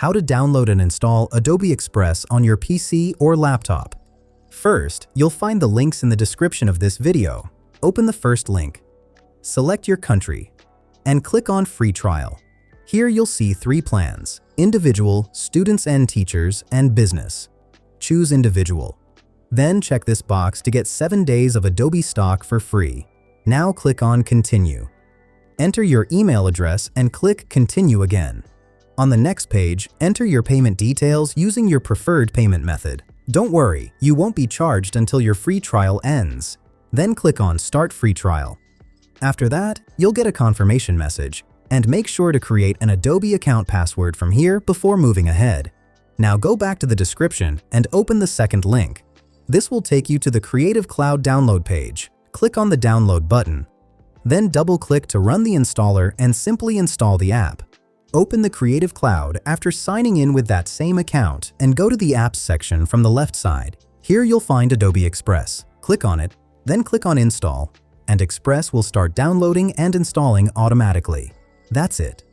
How to download and install Adobe Express on your PC or laptop. First, you'll find the links in the description of this video. Open the first link. Select your country and click on Free Trial. Here you'll see 3 plans: Individual, Students and Teachers, and Business. Choose Individual. Then check this box to get 7 days of Adobe stock for free. Now click on Continue. Enter your email address and click Continue again. On the next page, enter your payment details using your preferred payment method. Don't worry, you won't be charged until your free trial ends. Then click on Start Free Trial. After that, you'll get a confirmation message, and make sure to create an Adobe account password from here before moving ahead. Now go back to the description and open the second link. This will take you to the Creative Cloud download page. Click on the download button. Then double-click to run the installer and simply install the app. Open the Creative Cloud after signing in with that same account and go to the Apps section from the left side. Here you'll find Adobe Express. Click on it, then click on Install, and Express will start downloading and installing automatically. That's it.